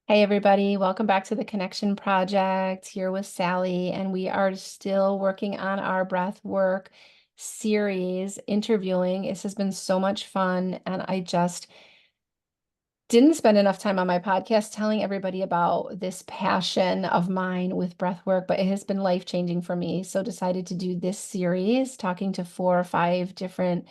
Hey everybody, welcome back to the Connection Project here with Sally, and we are still working on our breath work series, interviewing. This has been so much fun, and I just didn't spend enough time on my podcast telling everybody about this passion of mine with breath work, but it has been life-changing for me. So decided to do this series, talking to 4 or 5 different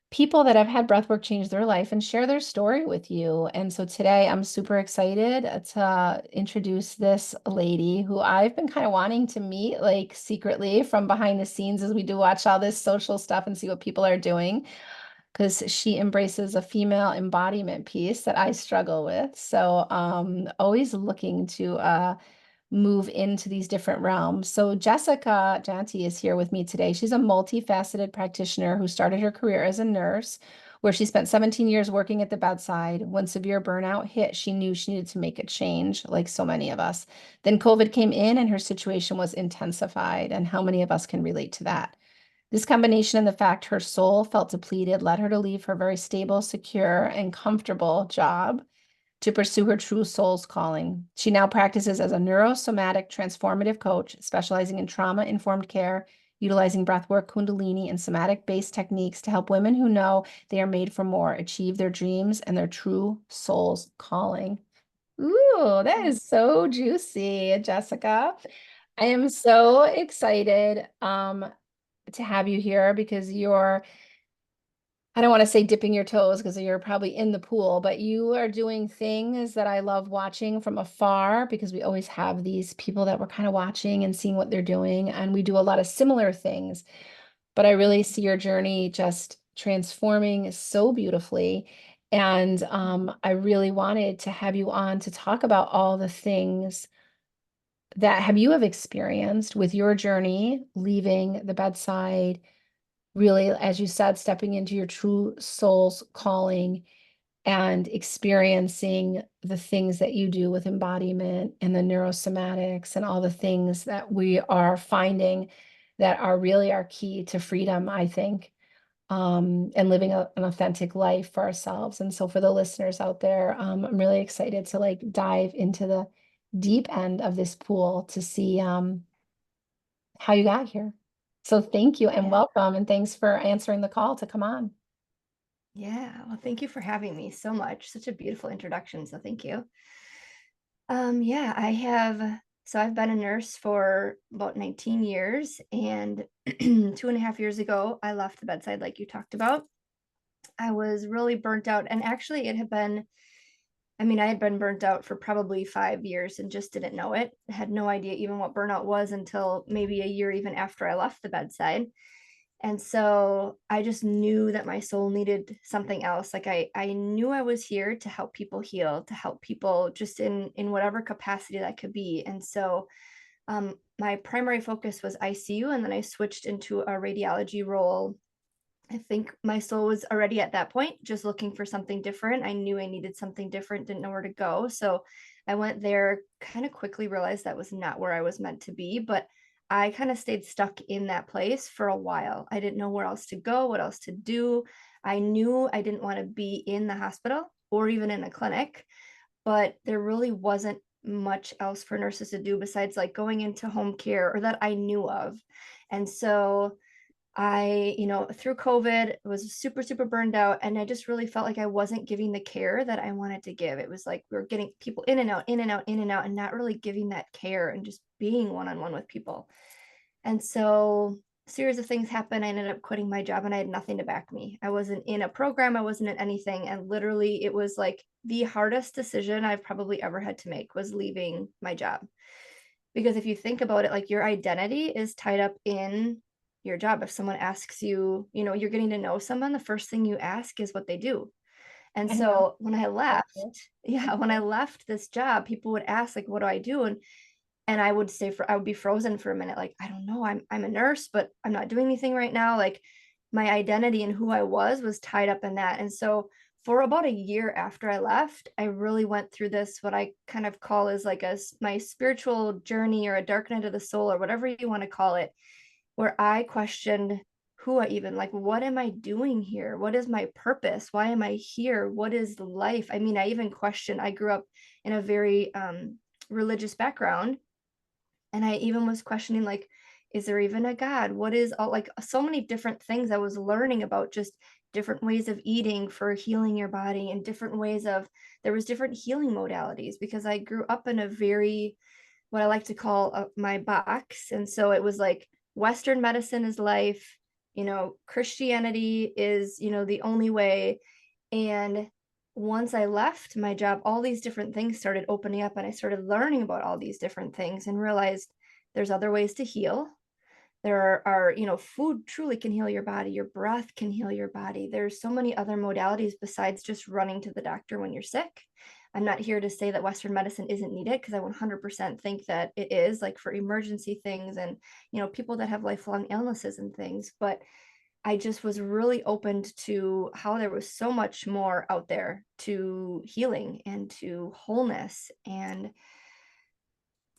people that have had breathwork change their life and share their story with you. And so today I'm super excited to introduce this lady who I've been kind of wanting to meet, like secretly from behind the scenes as we do watch all this social stuff and see what people are doing, because she embraces a female embodiment piece that I struggle with. So always looking to move into these different realms. So Jessica Dante is here with me today. She's a multifaceted practitioner who started her career as a nurse, where she spent 17 years working at the bedside. When severe burnout hit, she knew she needed to make a change, like so many of us. Then COVID came in and her situation was intensified. And how many of us can relate to that? This combination and the fact her soul felt depleted led her to leave her very stable, secure, and comfortable job to pursue her true soul's calling. She now practices as a neurosomatic transformative coach, specializing in trauma-informed care, utilizing breathwork, kundalini, and somatic-based techniques to help women who know they are made for more achieve their dreams and their true soul's calling. Ooh, that is so juicy, Jessica. I am so excited to have you here because I don't want to say dipping your toes because you're probably in the pool, but you are doing things that I love watching from afar because we always have these people that we're kind of watching and seeing what they're doing. And we do a lot of similar things, but I really see your journey just transforming so beautifully. And I really wanted to have you on to talk about all the things that have experienced with your journey, leaving the bedside, really, as you said, stepping into your true soul's calling and experiencing the things that you do with embodiment and the neurosomatics and all the things that we are finding that are really our key to freedom, I think, and living an authentic life for ourselves. And so for the listeners out there, I'm really excited to like dive into the deep end of this pool to see how you got here. So thank you and Yeah. welcome, and thanks for answering the call to come on. Yeah. Well, thank you for having me so much. Such a beautiful introduction. So thank you. Yeah, I've been a nurse for about 19 years, and 2.5 years ago, I left the bedside like you talked about. I was really burnt out, and actually I had been burnt out for probably 5 years and just didn't know it. I had no idea even what burnout was until maybe a year even after I left the bedside. And so I just knew that my soul needed something else. Like I knew I was here to help people heal, to help people just in whatever capacity that could be. And so my primary focus was ICU, and then I switched into a radiology role. I think my soul was already at that point just looking for something different. I knew I needed something different, didn't know where to go. So I went there, kind of quickly realized that was not where I was meant to be, but I kind of stayed stuck in that place for a while. I didn't know where else to go, what else to do. I knew I didn't want to be in the hospital or even in a clinic, but there really wasn't much else for nurses to do besides like going into home care or that I knew of. And so through COVID, was super, super burned out. And I just really felt like I wasn't giving the care that I wanted to give. It was like we were getting people in and out, in and out, in and out, and not really giving that care and just being one on one with people. And so a series of things happened. I ended up quitting my job and I had nothing to back me. I wasn't in a program, I wasn't in anything. And literally, it was like the hardest decision I've probably ever had to make was leaving my job. Because if you think about it, like your identity is tied up in your job. If someone asks you, you're getting to know someone, the first thing you ask is what they do. And I know. so when I left, yeah, when I left this job, people would ask, like, what do I do? And I would be frozen for a minute, like, I don't know, I'm a nurse, but I'm not doing anything right now. Like my identity and who I was tied up in that. And so for about a year after I left, I really went through this, what I kind of call is like my spiritual journey or a dark night of the soul or whatever you want to call it, where I questioned who I even like, what am I doing here? What is my purpose? Why am I here? What is life? I mean, I even questioned, I grew up in a very religious background, and I even was questioning, like, is there even a God? What is all, like, so many different things I was learning about, just different ways of eating for healing your body, and different ways of, there was different healing modalities because I grew up in a very, what I like to call my box. And so it was like Western medicine is life, Christianity is, the only way. And once I left my job, all these different things started opening up, and I started learning about all these different things and realized there's other ways to heal. There are, food truly can heal your body. Your breath can heal your body. There's so many other modalities besides just running to the doctor when you're sick. I'm not here to say that Western medicine isn't needed, because I 100% think that it is, like for emergency things and, people that have lifelong illnesses and things. But I just was really opened to how there was so much more out there to healing and to wholeness. And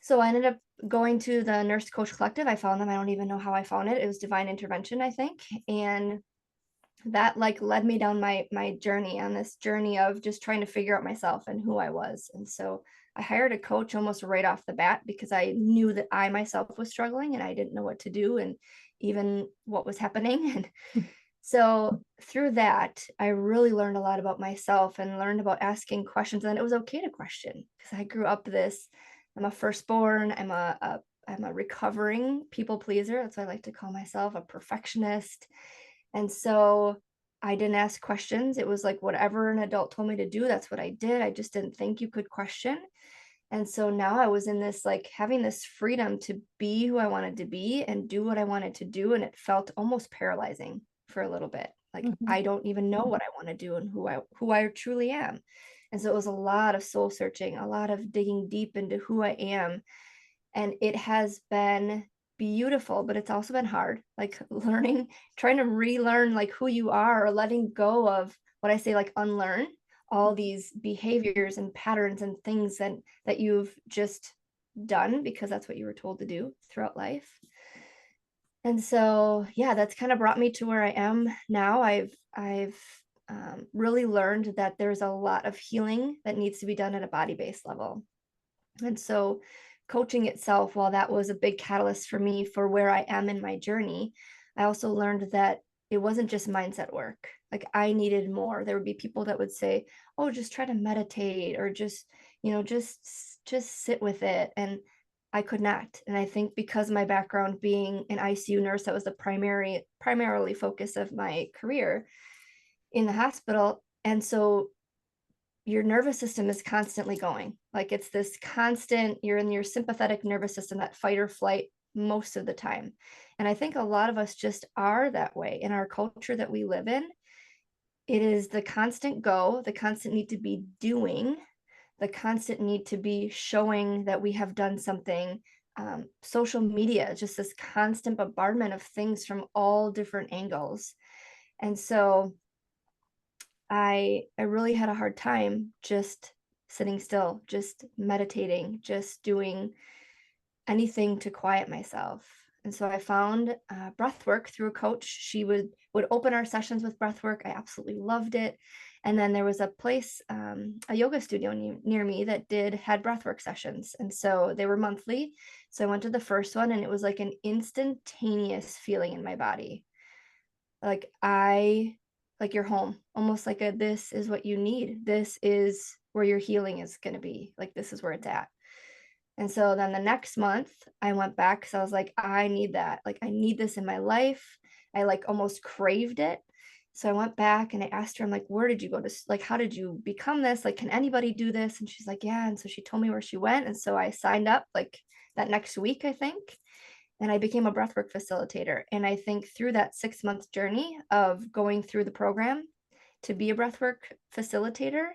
so I ended up going to the Nurse Coach Collective. I found them. I don't even know how I found it. It was divine intervention, I think. And that like led me down my journey, on this journey of just trying to figure out myself and who I was. And so I hired a coach almost right off the bat, because I knew that I myself was struggling and I didn't know what to do and even what was happening. And so through that, I really learned a lot about myself and learned about asking questions. And it was okay to question, because I grew up this, I'm a firstborn, I'm a recovering people pleaser. That's what I like to call myself, a perfectionist. And so I didn't ask questions. It was like whatever an adult told me to do, that's what I did. I just didn't think you could question. And so now I was in this, like, having this freedom to be who I wanted to be and do what I wanted to do. And it felt almost paralyzing for a little bit. Like, Mhm. I don't even know what I want to do and who I truly am. And so it was a lot of soul searching, a lot of digging deep into who I am. And it has been beautiful, but it's also been hard, like learning, trying to relearn like who you are, or letting go of what I say, like unlearn all these behaviors and patterns and things that you've just done because that's what you were told to do throughout life. And so, yeah, that's kind of brought me to where I am now. I've really learned that there's a lot of healing that needs to be done at a body-based level. And so coaching itself, while that was a big catalyst for me for where I am in my journey, I also learned that it wasn't just mindset work. Like, I needed more. There would be people that would say, "Oh, just try to meditate, or just, just sit with it." And I could not. And I think because my background being an ICU nurse, that was the primarily focus of my career in the hospital. And so your nervous system is constantly going. Like, it's this constant, you're in your sympathetic nervous system, that fight or flight most of the time. And I think a lot of us just are that way in our culture that we live in. It is the constant go, the constant need to be doing, the constant need to be showing that we have done something. Social media, just this constant bombardment of things from all different angles. And so I really had a hard time just sitting still, just meditating, just doing anything to quiet myself. And so I found breath work through a coach. She would open our sessions with breath work. I absolutely loved it. And then there was a place, a yoga studio near me that had breath work sessions. And so they were monthly. So I went to the first one, and it was like an instantaneous feeling in my body. Like, like you're home, almost like this is what you need. This is where your healing is going to be. Like, this is where it's at. And so then the next month I went back, because I was like, I need that. Like, I need this in my life. I like almost craved it. So I went back and I asked her, I'm like, where did you go to, like, how did you become this? Like, can anybody do this? And she's like, yeah. And so she told me where she went. And so I signed up like that next week, I think, and I became a breathwork facilitator. And I think through that 6 month journey of going through the program to be a breathwork facilitator,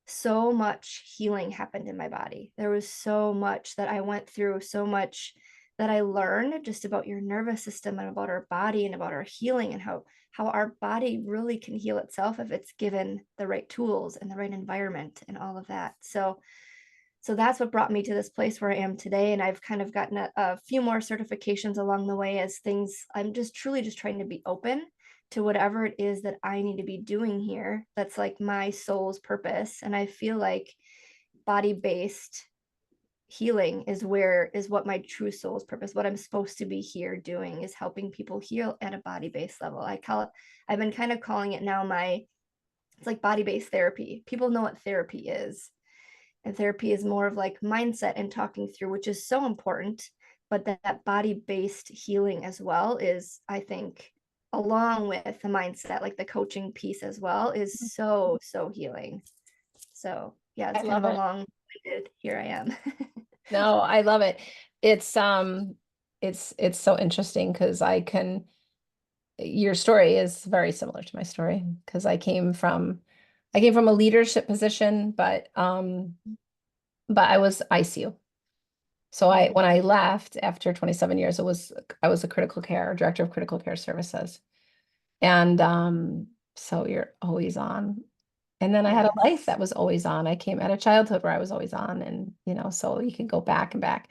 so much healing happened in my body. There was so much that I went through, so much that I learned just about your nervous system and about our body and about our healing, and how our body really can heal itself if it's given the right tools and the right environment and all of that. So So that's what brought me to this place where I am today. And I've kind of gotten a few more certifications along the way as things, I'm just truly just trying to be open to whatever it is that I need to be doing here. That's like my soul's purpose. And I feel like body-based healing is what my true soul's purpose, what I'm supposed to be here doing, is helping people heal at a body-based level. I've been kind of calling it now it's like body-based therapy. People know what therapy is. And therapy is more of like mindset and talking through, which is so important. But that body-based healing as well is, I think, along with the mindset, like the coaching piece as well, is so, so healing. So yeah, I it's kind of love a it. long here I am. No, I love it. It's it's so interesting because your story is very similar to my story because I came from a leadership position, but I was ICU. So Mhm. when I left after 27 years, I was a critical care director of critical care services. And so you're always on. And then I had a life Yes. that was always on. I came at a childhood where I was always on, and so you can go back and back.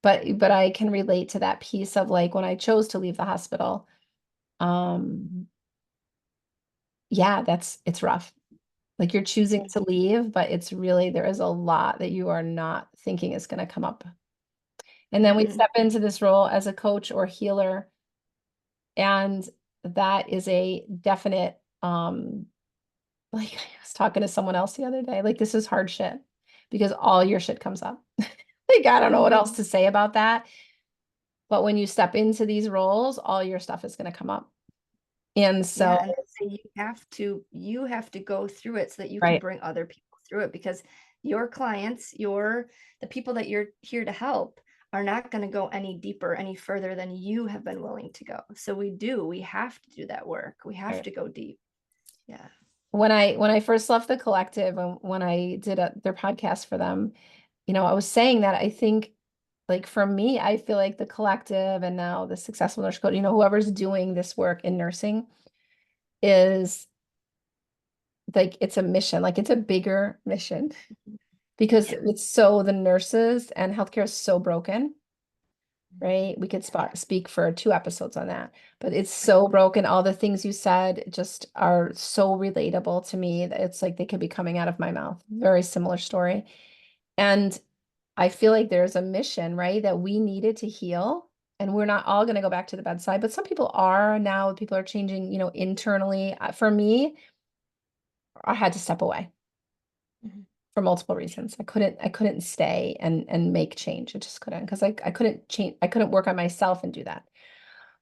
But I can relate to that piece of like when I chose to leave the hospital. Um, yeah, it's rough. Like you're choosing Mhm. to leave, but it's really there is a lot that you are not thinking is going to come up. And then we Mhm. step into this role as a coach or healer, and that is a definite like I was talking to someone else the other day, like this is hard shit because all your shit comes up. Like I don't know what else Mhm. to say about that. But when you step into these roles, all your stuff is going to come up. And Yeah, so, and so you have to go through it so that you can right, bring other people through it, because your clients, the people that you're here to help are not going to go any deeper, any further than you have been willing to go. So we have to do that work. We have right. to go deep. Yeah. When I first left the collective and when I did their podcast for them, I was saying that I think like for me, I feel like the collective and now the successful nurse coach, whoever's doing this work in nursing is like it's a mission, like it's a bigger mission because Yeah. it's so the nurses and healthcare is so broken, right? We could speak for 2 episodes on that, but it's so broken. All the things you said just are so relatable to me that it's like they could be coming out of my mouth. Very similar story. And I feel like there's a mission, right? That we needed to heal. And we're not all going to go back to the bedside, but some people are now. People are changing, internally. For me, I had to step away Mhm. for multiple reasons. I couldn't stay and make change. I just couldn't because I couldn't change. I couldn't work on myself and do that.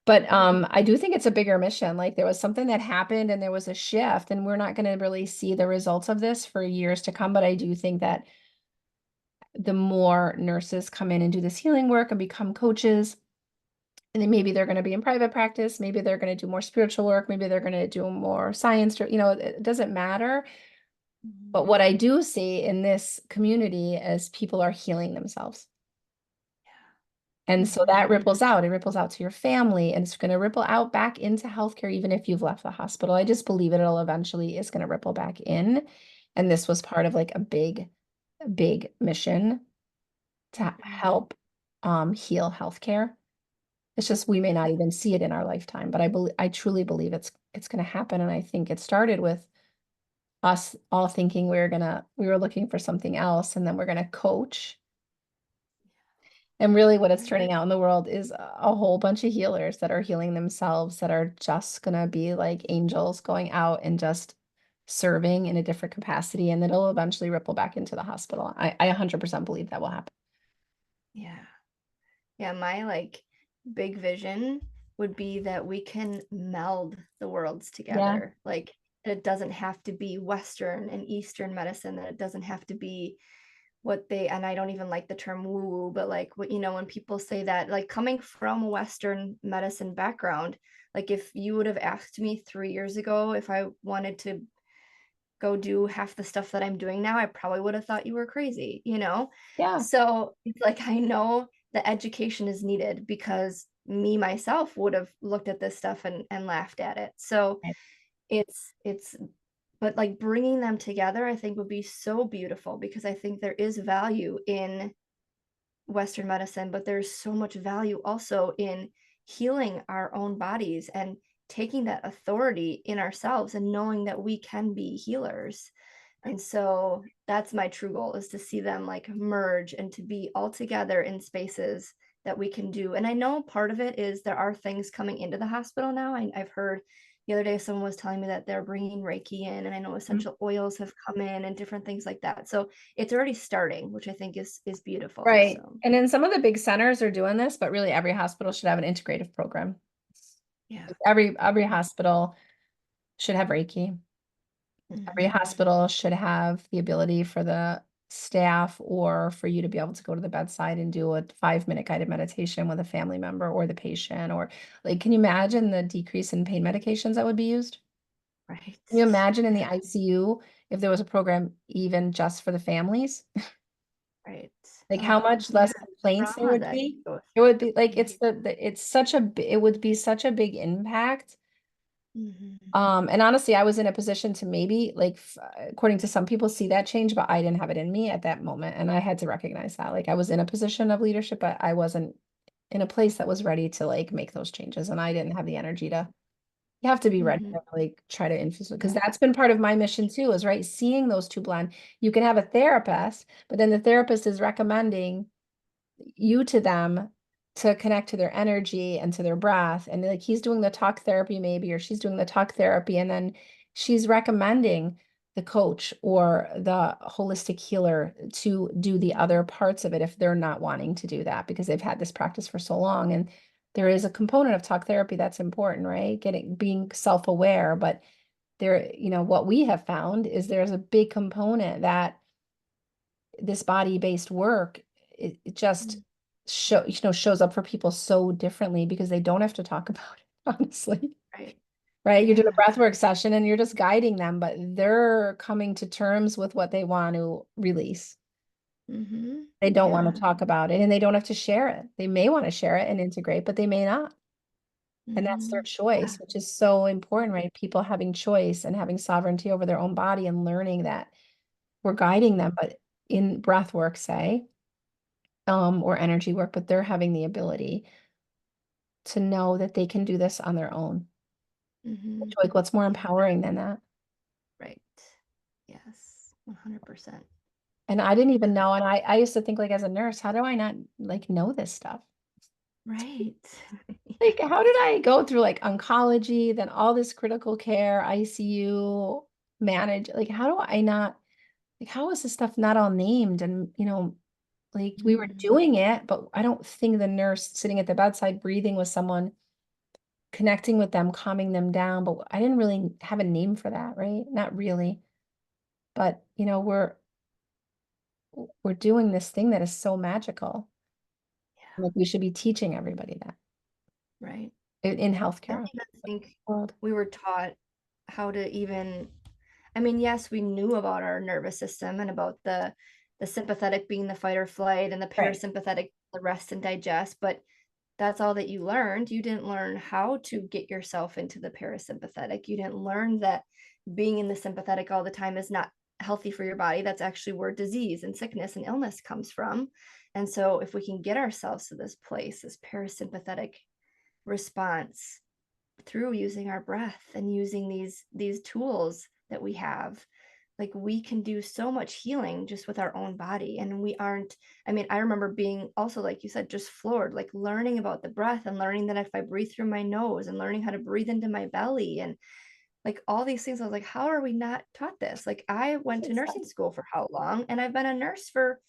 But I do think it's a bigger mission. Like there was something that happened and there was a shift, and we're not going to really see the results of this for years to come. But I do think that the more nurses come in and do this healing work and become coaches, and then maybe they're going to be in private practice, maybe they're going to do more spiritual work, maybe they're going to do more science, it doesn't matter. Mhm. But what I do see in this community is people are healing themselves. And so Mhm. that ripples out. It ripples out to your family and it's going to ripple out back into healthcare, even if you've left the hospital. I just believe it'll eventually is going to ripple back in. And this was part of like a big mission to Mhm. help heal healthcare. It's just we may not even see it in our lifetime, but I truly believe it's going to happen. And I think it started with us all thinking we were looking for something else, and then we're gonna coach. And really what it's turning out in the world is a whole bunch of healers that are healing themselves that are just gonna be like angels going out and just serving in a different capacity, and it'll eventually ripple back into the hospital. I 100% believe that will happen. Yeah. Yeah, my like big vision would be that we can meld the worlds Yeah, together. Like it doesn't have to be Western and Eastern medicine, that it doesn't have to be and I don't even like the term woo woo, but like when people say that, like coming from a Western medicine background, like if you would have asked me 3 years ago if I wanted to go do half the stuff that I'm doing now, I probably would have thought you were crazy. yeah. So it's like I know the education is needed because me myself would have looked at this stuff and laughed at it. So Right. it's but like bringing them together, I think would be so beautiful because I think there is value in Western medicine, but there's so much value also in healing our own bodies and taking that authority in ourselves and knowing that we can be healers. And so that's my true goal, is to see them like merge and to be all together in spaces that we can do. And I know part of it is there are things coming into the hospital now. I've heard the other day someone was telling me that they're bringing Reiki in, and I know Mhm. essential oils have come in and different things like that. So it's already starting, which I think is beautiful. Right. So And then some of the big centers are doing this, but really every hospital should have an integrative program. yeah. Every hospital should have Reiki. Every Hmm. hospital should have the ability for the staff or for you to be able to go to the bedside and do a 5-minute guided meditation with a family member or the patient. Or like, can you imagine the decrease in pain medications that would be used? Right. Can you imagine in the Yeah. ICU if there was a program even just for the families? Right. Like how much Yeah. less complaints there Trauma would that be? goes It would be like through. it's such it would be such a big impact. Hmm. And honestly, I was in a position to maybe like according to some people see that change, but I didn't have it in me at that moment. And I had to recognize that. Like I was in a position of leadership, but I wasn't in a place that was ready to like make those changes. And I didn't have the energy to, you have to be ready Hmm. to like try to influence because Yeah. that's been part of my mission too, is right. Seeing those two blend. You can have a therapist, but then the therapist is recommending you to them to connect to their energy and to their breath. And like he's doing the talk therapy, maybe, or she's doing the talk therapy, and then she's recommending the coach or the holistic healer to do the other parts of it if they're not wanting to do that because they've had this practice for so long. And there is a component of talk therapy that's important, right? Being self-aware, but there, what we have found is there's a big component that this body-based work, it just shows up for people so differently because they don't have to talk about it, honestly. Right. Right? You're doing Yeah. a breathwork session and you're just guiding them, but they're coming to terms with what they want to release. Hmm. They don't want Yeah. to talk about it and they don't have to share it. They may want to share it and integrate, but they may not. And that's their Hmm. Yeah. choice, which is so important, right? People having choice and having sovereignty over their own body and learning that we're guiding them, but in breath work, say, or energy work, but they're having the ability to know that they can do this on their own. Hmm. Like, what's more Yeah. empowering than that? Right. Yes. 100%. And I didn't even Yeah. know. And I used to think like as a nurse, how do I not like know this stuff? Right. Like, how did I go through like oncology, then all this critical care, ICU, manage? Like, how do I not, like, how is this stuff not all named? And, like we were Mm. doing it, but I don't think the nurse sitting at the bedside breathing with someone, connecting with them, calming them down, but I didn't really have a name for that, right? Not really. But, we're doing this thing that is so magical. Yeah. Like we should be teaching everybody that Right. in I don't healthcare even think world. we were taught how to even, I mean, yes, we knew about our nervous system and about the sympathetic being the fight or flight and the Right. parasympathetic, the rest and digest, but that's all that you learned. You didn't learn how to get yourself into the parasympathetic. You didn't learn that being in the sympathetic all the time is not healthy for your body. That's actually where disease and sickness and illness comes from. And so if we can get ourselves to this place, this parasympathetic response through using our breath and using these tools that we have, like we can do so much healing just with our own body. And we aren't, I mean, I remember being also, like you said, just floored, like learning about the breath and learning that if I breathe through my nose and learning how to breathe into my belly and like all these things. I was like, how are we not taught this? Like I went to nursing Exactly. school for how long, and I've been a nurse for,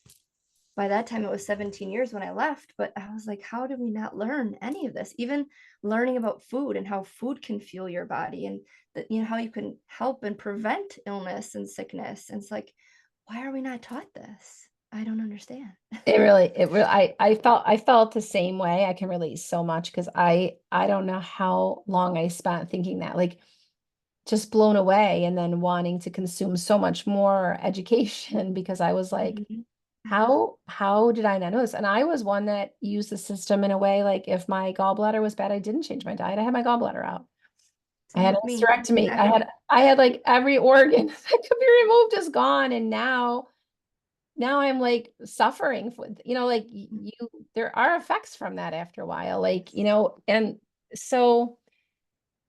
by that time it was 17 years when I left, but I was like, how did we not learn any of this? Even learning about food and how food can fuel your body, and that, how you can help and prevent illness and sickness. And it's like, why are we not taught this? I don't understand. I felt the same way. I can relate so much because I don't know how long I spent thinking that, like just blown away and then wanting to consume so much more education because I was like, Mhm. Yeah. how did I not know this? And I was one that used the system in a way like if my gallbladder was bad, I didn't change my diet. I had my gallbladder out. I Same had a with me. hysterectomy. I Exactly. had I had like every organ that could be removed is gone. And now I'm like suffering with, like Mm. there are effects from that after a while, like, and so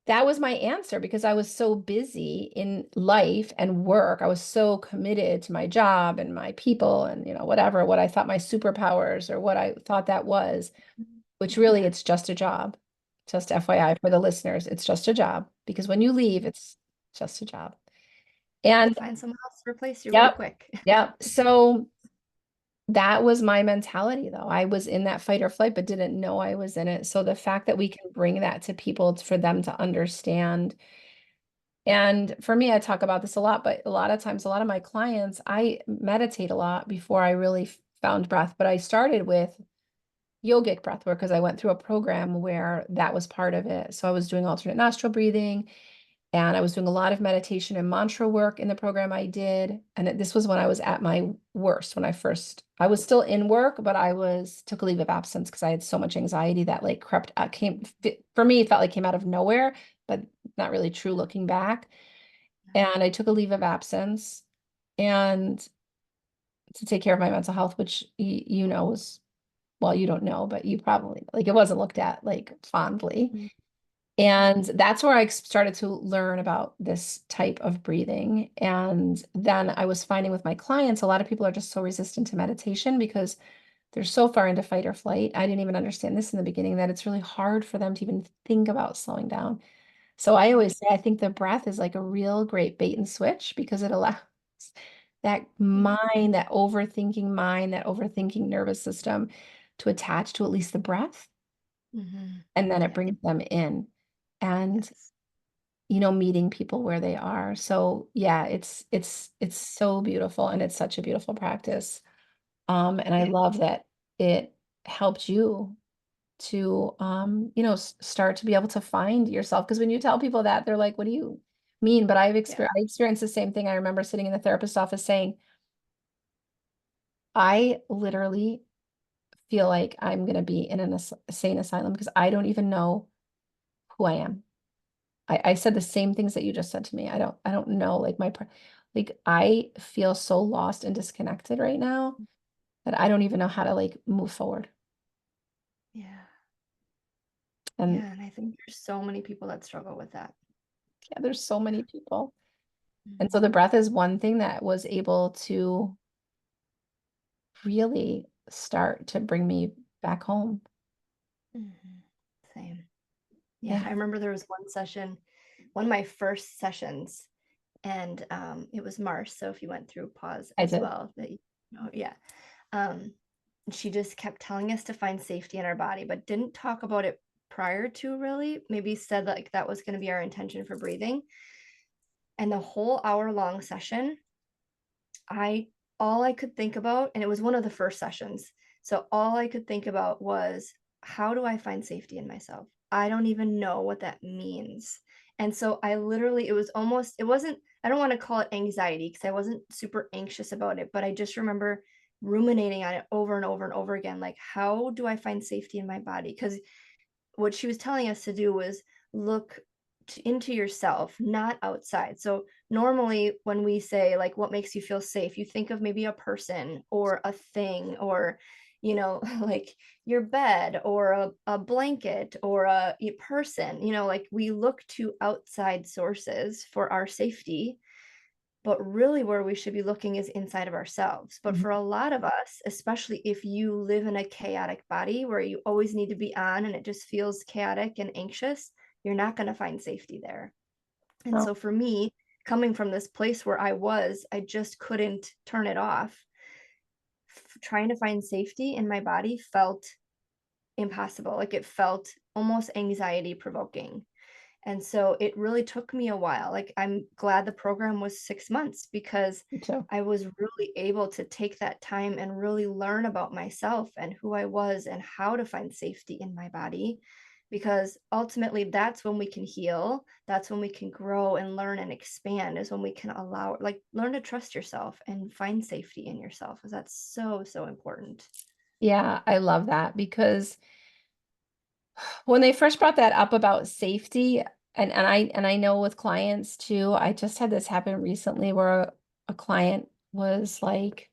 that was my answer because I was so busy in life and work. I was so committed to my job and my people and, whatever, what I thought my superpowers or what I thought that was, which really Yeah. it's just a job. Just FYI for the listeners, it's just a job because when you leave, it's just a job. Yeah, they'll And find someone else to replace you really yep, quick. yep. So that was my mentality though. I was in that fight or flight, but didn't know I was in it. So the fact that we can bring that to people for them to understand. And for me, I talk about this a lot, but a lot of times, a lot of my clients, I meditate a lot before I really found breath. But I started with yogic breath work because I went through a program where that was part of it. So I was doing alternate nostril breathing and I was doing a lot of meditation and mantra work in the program I did. And this was when I was at my worst, when I was still in work, but took a leave of absence because I had so much anxiety that like crept out, for me, it felt like came out of nowhere, but not really true looking back. And I took a leave of absence and to take care of my mental health, which was, well, you don't know, but you probably like it wasn't looked at like fondly. Mm. And that's where I started to learn about this type of breathing. And then I was finding with my clients, a lot of people are just so resistant to meditation because they're so far into fight or flight. I didn't even understand this in the beginning that it's really hard for them to even think about slowing down. So I Mm. always say I think the breath is like a real great bait and switch because it allows that Yeah. mind, that overthinking nervous system to attach to at least the breath, Mhm. and then it Yeah. brings them in. And Yes. meeting people where they are. So yeah, it's so beautiful and it's such a beautiful practice. And I Yeah. love that it helped you to start to be able to find yourself. Because when you tell people that, they're like, what do you mean? But Yeah. I experienced the same thing. I remember sitting in the therapist's office saying, I literally feel like I'm gonna be in an insane asylum because I don't even know who I am. I said the same things that you just said to me. I don't know, like like I feel so lost and disconnected right now that I don't even know how to like move forward. Yeah. And Yeah, and I think there's so many people that struggle with that. yeah, there's so Yeah. many people. And so Mhm. the breath is one thing that was able to really start to bring me back home. Mhm. Same. Yeah, Yeah, I remember there was one of my first sessions, and it was Mars. So if you went through pause I as did. well, yeah. Um, she just kept telling us to find safety in our body, but didn't talk about it prior to really. Maybe said like that was going to be our intention for breathing. And the whole hour-long session, I all I could think about, and it was one of the first sessions. So all I could think about was how do I find safety in myself? I don't even know what that means. And so I literally, it wasn't, I don't want to call it anxiety because I wasn't super anxious about it, but I just remember ruminating on it over and over and over again. Like, how do I find safety in my body? Because what she was telling us to do was look into yourself, not outside. So normally when we say like what makes you feel safe, you think of maybe a person or a thing or like your bed or a blanket or a person, like we look to outside sources for our safety, but really where we should be looking is inside of ourselves. But Mhm. for a lot of us, especially if you live in a chaotic body where you always need to be on and it just feels chaotic and anxious, you're not going to find safety there. And Oh, so for me, coming from this place where I just couldn't turn it off. Trying to find safety in my body felt impossible. Like it felt almost anxiety provoking. And so it really took me a while. Like I'm glad the program was 6 months because me too. I was really able to take that time and really learn about myself and who I was and how to find safety in my body. Because ultimately, that's when we can heal. That's when we can grow and learn and expand, is when we can learn to trust yourself and find safety in yourself. Because that's so, so important. Yeah, I love that because when they first brought that up about safety, and I know with clients too, I just had this happen recently where a client was like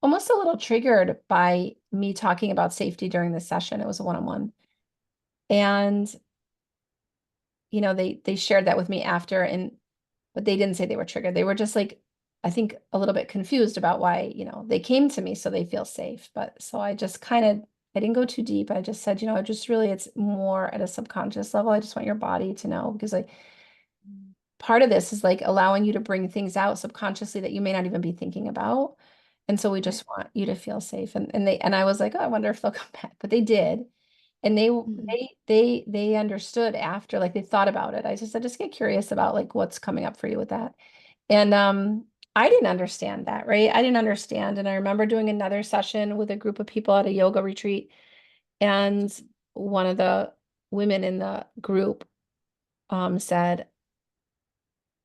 almost a little triggered by me talking about safety during the session. It was a one-on-one. And they shared that with me after, but they didn't say they were triggered. They were just like, I think a little bit confused about why, they came to me so they feel safe. But so I didn't go too deep. I just said, just really it's more at a subconscious level. I just want your body to know because like Mm. part of this is like allowing you to bring things out subconsciously that you may not even be thinking about. And so we Right. just want you to feel safe. And I was like, oh, I wonder if they'll come back. But they did. And Mhm. they understood after, like they thought about it. I just get curious about like what's coming up for you with that. And I didn't understand that, right? I didn't understand. And I remember doing another session with a group of people at a yoga retreat. And one of the women in the group said,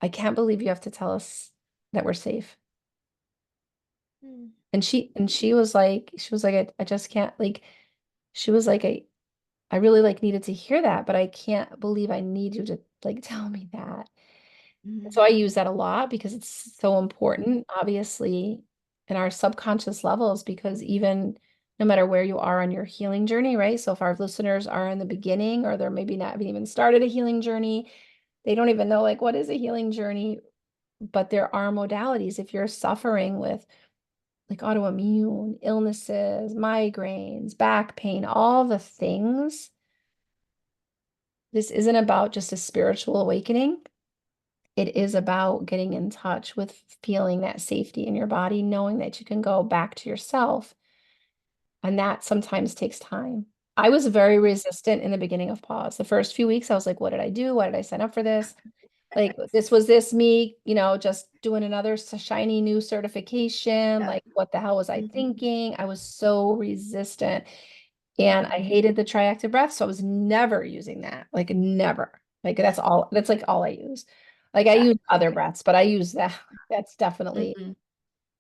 I can't believe you have to tell us that we're safe. Mm. And she was like, I just can't like, she was like, I really like needed to hear that, but I can't believe I need you to like tell me that. So I Mhm. use that a lot because it's so important, obviously, in our subconscious levels, because even no matter where you are on your healing journey, right? So if our listeners are in the beginning or they're maybe not even started a healing journey, they don't even know like what is a healing journey, but there are modalities. If you're suffering with like autoimmune illnesses, migraines, back pain, all the things, this isn't about just a spiritual awakening. It is about getting in touch with feeling that safety in your body, knowing that you can go back to yourself. And that sometimes takes time. I was very resistant in the beginning of pause. The first few weeks, I was like, what did I do? Why did I sign up for this? Like, this me, just doing another shiny new certification. Yeah. Like, what the hell was I Mhm. thinking? I was so resistant. And I Mhm. hated the triactive breath, so I was never using that. Like never. Like that's like all I use. Like I Yeah. use Same other here. breaths, but I use that. That's definitely, Mhm.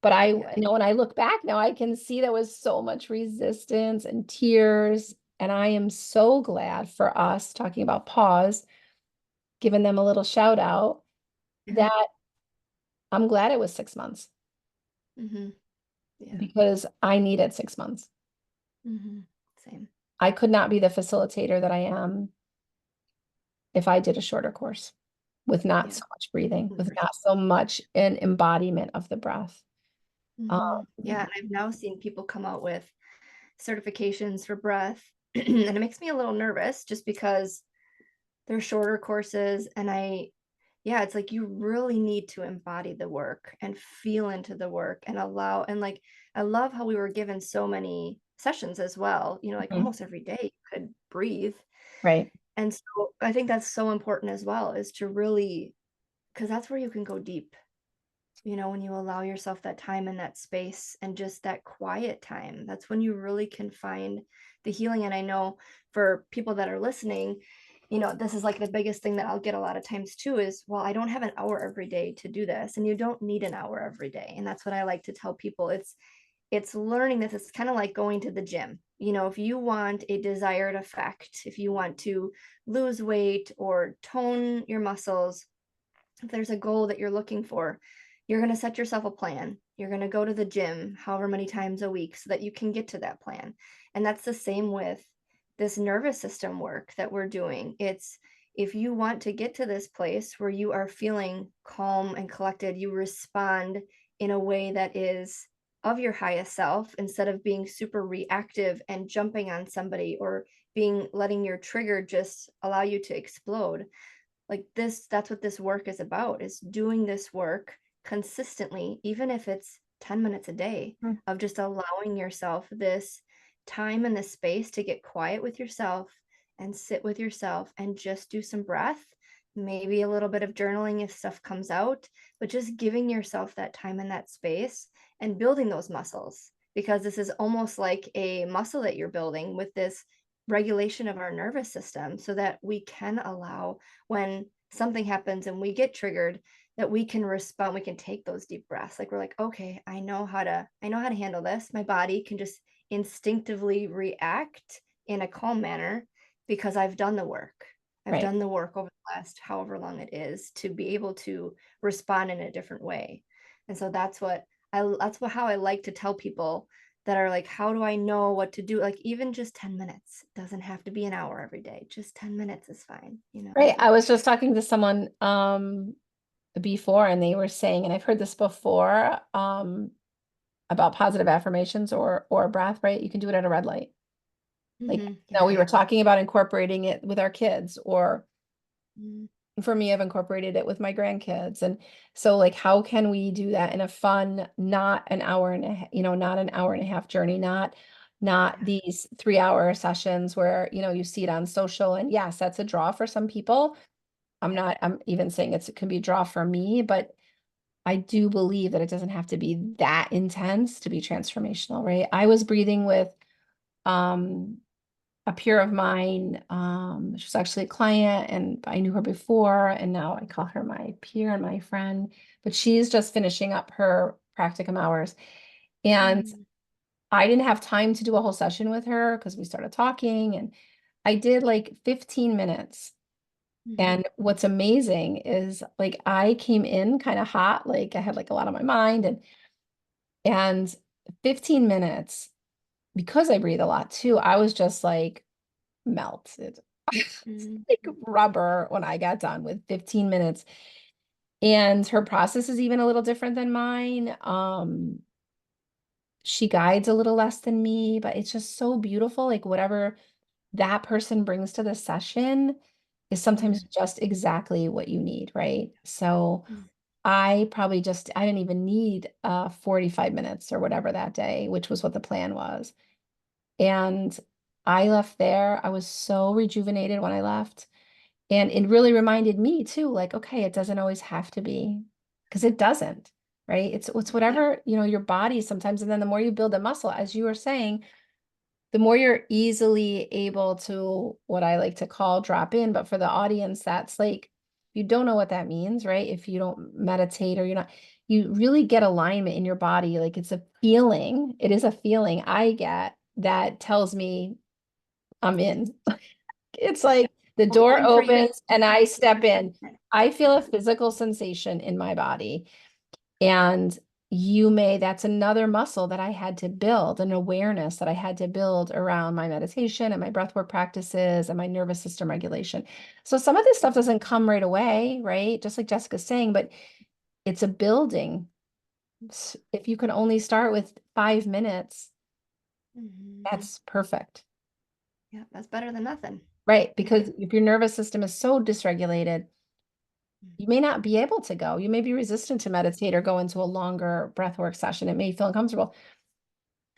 but Yeah. when I look back now, I can see there was so much resistance and tears. And I am so glad for us talking about pause, giving them a little shout out Yeah. that I'm glad it was 6 months Mhm. Yeah. because I needed 6 months. Mhm. Same. I could not be the facilitator that I am if I did a shorter course with not Yeah. so much breathing, with 100%. not so much an embodiment of the breath. Um, Yeah, and I've now seen people come out with certifications for breath, and it makes me a little nervous just because they're shorter courses, and yeah, it's like you really need to embody the work and feel into the work and allow, and like I love how we were given so many sessions as well, like mhm, almost every day you could breathe. right. And so I think that's so important as well, is to really, because that's where you can go deep. When you allow yourself that time and that space and just that quiet time, that's when you really can find the healing. And I know for people that are listening, this is like the biggest thing that I'll get a lot of times too is, well, I don't have an hour every day to do this. And you don't need an hour every day. And that's what I like to tell people. It's learning this. It's kind of like going to the gym. If you want a desired effect, if you want to lose weight or tone your muscles, if there's a goal that you're looking for, you're going to set yourself a plan. You're going to go to the gym however many times a week so that you can get to that plan. And that's the same with this nervous system work that we're doing. It's if you want to get to this place where you are feeling calm and collected, you respond in a way that is of your highest self instead of being super reactive and jumping on somebody or being letting your trigger just allow you to explode. Like this, that's what this work is about, is doing this work consistently, even if it's 10 minutes a day, Mm. of just allowing yourself this time and the space to get quiet with yourself and sit with yourself and just do some breath, maybe a little bit of journaling if stuff comes out, but just giving yourself that time and that space and building those muscles, because this is almost like a muscle that you're building with this regulation of our nervous system so that we can allow, when something happens and we get triggered, that we can respond, we can take those deep breaths, like we're like, okay, I know how to handle this. My body can just instinctively react in a calm manner because I've done the work. I've Right. done the work over the last however long it is to be able to respond in a different way. And so that's how I like to tell people that are like, how do I know what to do? Like even just 10 minutes. It doesn't have to be an hour every day. Just 10 minutes is fine, you know. Right. I was just talking to someone before and they were saying, and I've heard this before, about positive affirmations or breath, right? You can do it at a red light. Like, no, Yeah. we were talking about incorporating it with our kids, or Mhm. for me, I've incorporated it with my grandkids. And so like, how can we do that in a fun, not an hour and a, not an hour and a half journey, not Yeah. these 3 hour sessions where, you see it on social. And yes, that's a draw for some people. Yeah. I'm even saying it can be a draw for me, but I do believe that it doesn't have to be that intense to be transformational, right? I was breathing with um a peer of mine. She's actually a client and I knew her before, and now I call her my peer and my friend, but she's just finishing up her practicum hours. And Mm, I didn't have time to do a whole session with her because we started talking, and I did like 15 minutes. mhm, And what's amazing is like I came in kind of hot, like I had like a lot on my mind, and 15 minutes, because I breathe a lot too, I was just like melted. mhm, Like rubber when I got done with 15 minutes. And her process is even a little different than mine. She guides a little less than me, but it's just so beautiful. Like whatever that person brings to the session is sometimes mhm, just exactly what you need, right? So mhm, I didn't even need 45 minutes or whatever that day, which was what the plan was. And I left there. I was so rejuvenated when I left. And it really reminded me too, like, okay, it doesn't always have to be, because it doesn't, right? It's whatever, your body sometimes. And then the more you build a muscle, as you were saying, the more you're easily able to, what I like to call, drop in. But for the audience, that's like, you don't know what that means, right? If you don't meditate or you're not, you really get alignment in your body. Like it's a feeling. It is a feeling I get that tells me I'm in. It's yeah. like the Well, door and for you, opens and I step in. I feel a physical sensation in my body. And that's another muscle that I had to build, an awareness that I had to build around my meditation and my breathwork practices and my nervous system regulation. So some of this stuff doesn't come right away, right? Just like Jessica's saying, but it's a building. If you can only start with 5 minutes, mhm, that's perfect. yeah, that's better than nothing. Right, Yeah. because if your nervous system is so dysregulated, Mm, you may not be able to go. You may be resistant to meditate or go into a longer breathwork session. It may feel uncomfortable.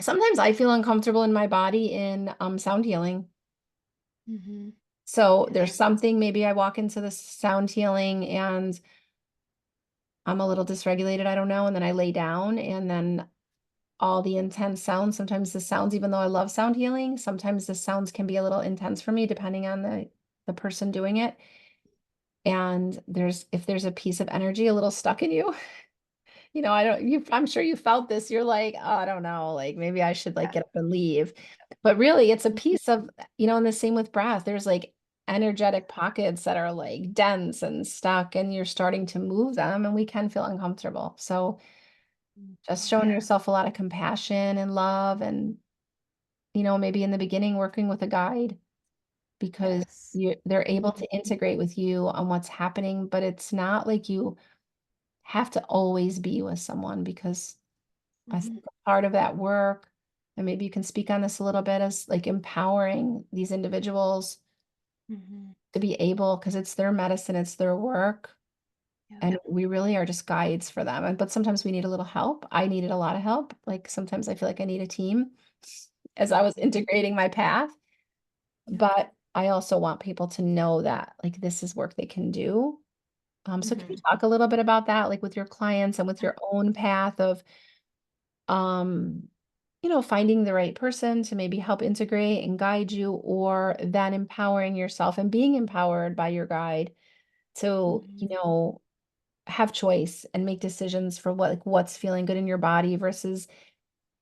Sometimes I feel uncomfortable in my body in sound healing. mhm, So yeah. there's something, maybe I walk into the sound healing and I'm a little dysregulated, I don't know, and then I lay down and then all the intense sounds, sometimes the sounds, even though I love sound healing, sometimes the sounds can be a little intense for me depending on the person doing it. And if there's a piece of energy a little stuck in you, I don't, I'm sure you felt this. You're like, oh, I don't know, like maybe I should like Yeah. get up and leave. But really, it's a Mm, piece of, and the same with breath. There's like energetic pockets that are like dense and stuck, and you're starting to move them, and we can feel uncomfortable. So mm, just showing yeah. yourself a lot of compassion and love, and, maybe in the beginning working with a guide because Yes. they're able Mhm, to integrate with you on what's happening, but it's not like you have to always be with someone because I mhm, think a part of that work, and maybe you can speak on this a little bit, is like empowering these individuals mhm, to be able, because it's their medicine, it's their work, yeah. and we really are just guides for them. But sometimes we need a little help. I needed a lot of help. Like sometimes I feel like I need a team as I was Mhm, integrating my path. yeah. But I also want people to know that like this is work they can do. So can you Mhm. talk a little bit about that, like with your clients and with your own path of um, finding the right person to maybe help integrate and guide you, or then empowering yourself and being empowered by your guide to, Mhm, have choice and make decisions for what's feeling good in your body versus,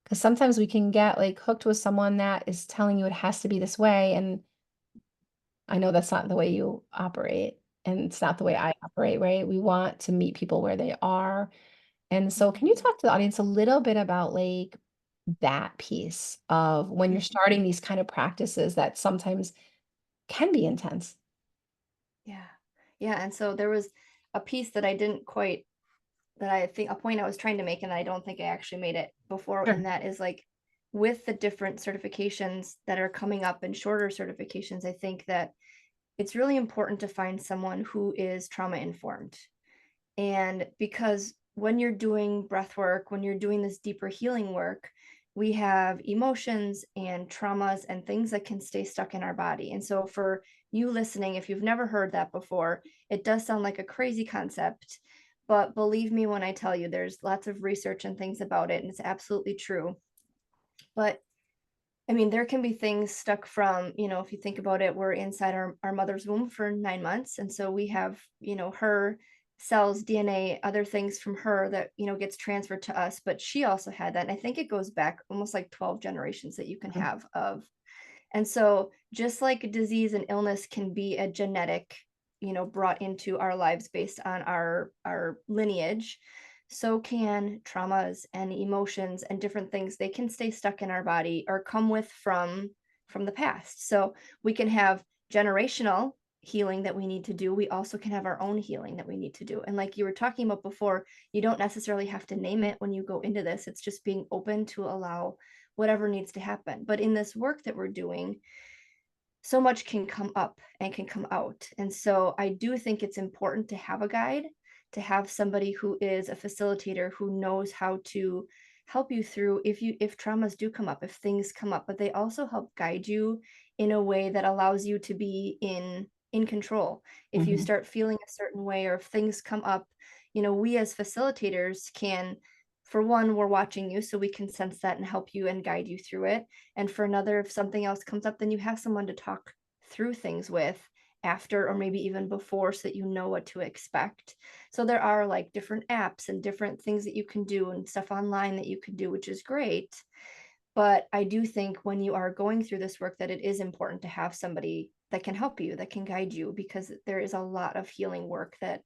because sometimes we can get like hooked with someone that is telling you it has to be this way. And I know that's not the way you operate, and it's not the way Yeah. I operate, right? We want to meet people where they are. And so can you Mhm. talk to the audience a little bit about like that piece of when you're Mhm. starting these kind of practices that sometimes can be intense? Yeah. Yeah, and so there was a piece that I didn't quite that I think a point I was trying to make, and I don't think I actually made it before, Sure. and that is like with the different certifications that are coming up and shorter certifications, I think that it's really important to find someone who is trauma informed. And because when you're doing breath work, when you're doing this deeper healing work, we have emotions and traumas and things that can stay stuck in our body. And so, for you listening, if you've never heard that before, it does sound like a crazy concept. But believe me when I tell you, there's lots of research and things about it, and it's absolutely true. But I mean, there can be things stuck from, if you think about it, we're inside our mother's womb for 9 months. And so we have, her cells, DNA, other things from her that, gets transferred to us. But she also had that. And I think it goes back almost like 12 generations that you can Mhm. have of. And so just like disease and illness can be a genetic, brought into our lives based on our lineage, so can traumas and emotions and different things. They can stay stuck in our body or come with from the past. So we can have generational healing that we need to do. We also can have our own healing that we need to do. And like you were talking about before, you don't necessarily have to name it when you go into this. It's just being open to allow whatever needs to happen. But in this work that we're doing, so much can come up and can come out. And so I do think it's important to have a guide, to have somebody who is a facilitator who knows how to help you through if traumas do come up, if things come up, but they also help guide you in a way that allows you to be in control. If you Mhm. start feeling a certain way or if things come up, we as facilitators can, for one, we're watching you so we can sense that and help you and guide you through it. And for another, if something else comes up, then you have someone to talk through things with after or maybe even before so that you know what to expect. So there are like different apps and different things that you can do and stuff online that you can do, which is great. But I do think when you are going through this work that it is important to have somebody that can help you, that can guide you, because there is a lot of healing work that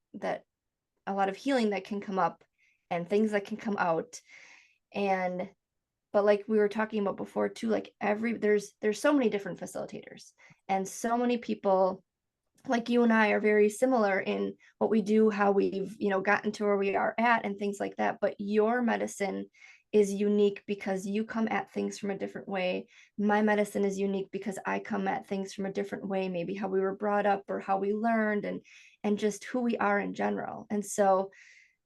a lot of healing that can come up and things that can come out. And but like we were talking about before too, like there's so many different facilitators and so many people like you and I are very similar in what we do, how we've, gotten to where we are at and things like that. But your medicine is unique because you come at things from a different way. My medicine is unique because I come at things from a different way, maybe how we were brought up or how we learned and just who we are in general. And so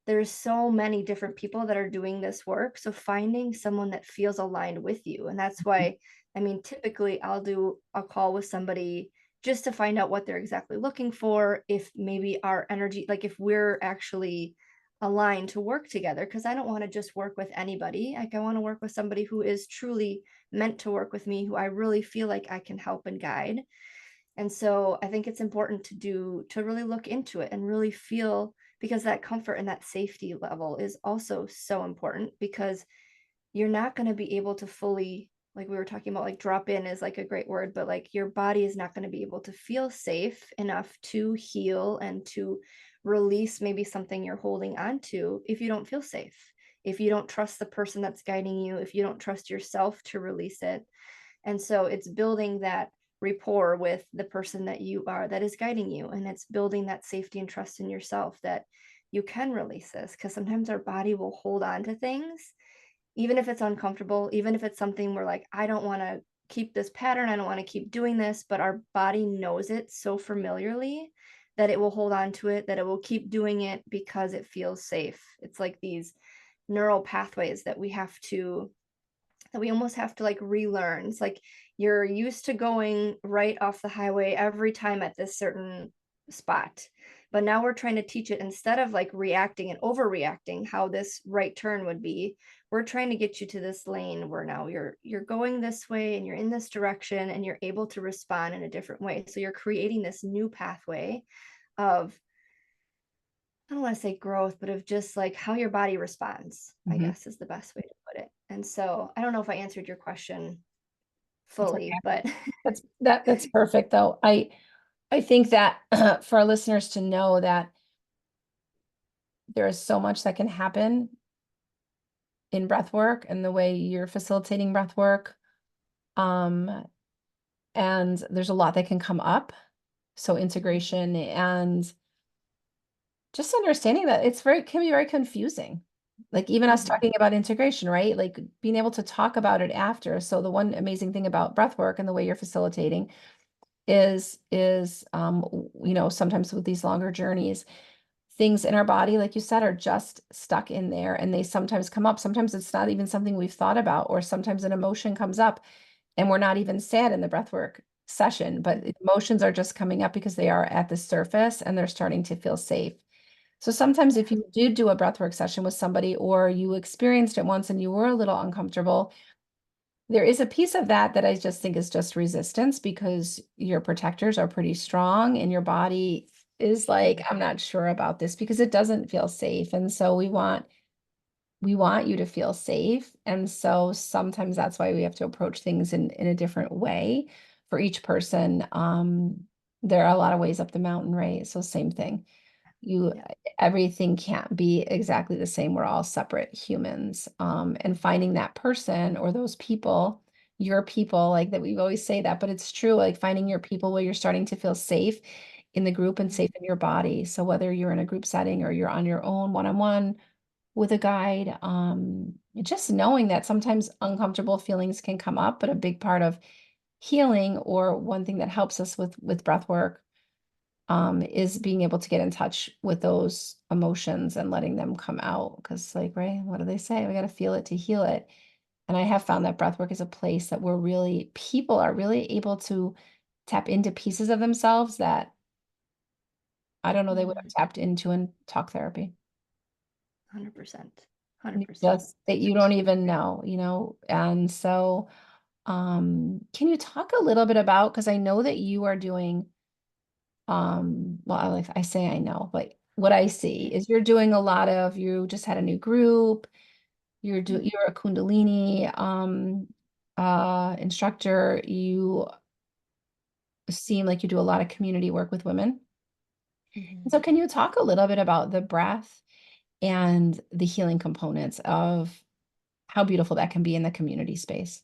there's so many different people that are doing this work. So finding someone that feels aligned with you. And that's why, I mean, typically I'll do a call with somebody just to find out what they're exactly looking for. If maybe our energy, like if we're actually aligned to work together, because I don't want to just work with anybody. Like I want to work with somebody who is truly meant to work with me, who I really feel like I can help and guide. And so I think it's important to really look into it and really feel, because that comfort and that safety level is also so important, because you're not going to be able to fully, like we were talking about, like drop in is like a great word, but like your body is not going to be able to feel safe enough to heal and to release maybe something you're holding on to if you don't feel safe, if you don't trust the person that's guiding you, if you don't trust yourself to release it. And so it's building that rapport with the person that you are that is guiding you. And it's building that safety and trust in yourself that you can release this, because sometimes our body will hold on to things, even if it's uncomfortable, even if it's something we're like, I don't want to keep this pattern, I don't want to keep doing this, but our body knows it so familiarly that it will hold on to it, that it will keep doing it because it feels safe. It's like these neural pathways that we almost have to like relearn. It's like you're used to going right off the highway every time at this certain spot. But now we're trying to teach it, instead of like reacting and overreacting how this right turn would be, we're trying to get you to this lane where now you're going this way and you're in this direction and you're able to respond in a different way. So you're creating this new pathway of, I don't want to say growth, but of just like how your body responds, I Mhm. guess is the best way to put it. And so I don't know if I answered your question That's fully, okay. but That's perfect though. I think that for our listeners to know that there is so much that can happen in breath work and the way you're facilitating breath work. Um, and there's a lot that can come up. So integration and just understanding that can be very confusing. Like even us Mhm. talking about integration, right? Like being able to talk about it after. So the one amazing thing about breath work and the way you're facilitating is sometimes with these longer journeys, things in our body, like you said, are just stuck in there and they sometimes come up. Sometimes it's not even something we've thought about, or sometimes an emotion comes up and we're not even sad in the breathwork session, but emotions are just coming up because they are at the surface and they're starting to feel safe. So sometimes if Yeah. you do do a breathwork session with somebody or you experienced it once and you were a little uncomfortable, there is a piece of that that I just think is just resistance because your protectors are pretty strong and your body is like, Mhm. I'm not sure about this because it doesn't feel safe. And so we want you to feel safe. And so sometimes that's why we have to approach things in a different way for each person. There are a lot of ways up the mountain, right? So same thing. You Yeah. Everything can't be exactly the same. We're all separate humans. And finding that person or those people, your people, like that we always say that, but it's true, like finding your people where you're starting to feel safe in the group and Mhm. safe in your body. So whether you're in a group setting or you're on your own one-on-one with a guide, just knowing that sometimes uncomfortable feelings can come up, but a big part of healing or one thing that helps us with breath work is being able to get in touch with those emotions and letting them come out. Because, like, right, what do they say? We got to feel it to heal it. And I have found that breath work is a place that people are really able to tap into pieces of themselves that I don't know they would have Mhm. tapped into in talk therapy. 100%. You 100%. just that you don't even know. And so, can you talk a little bit about, because I know that you are doing well, I say I know, but what I see is you just had a new group, Mhm. you're a Kundalini instructor, you seem like you do a lot of community work with women. Mhm. So can you talk a little bit about the breath and the healing components of how beautiful that can be in the community space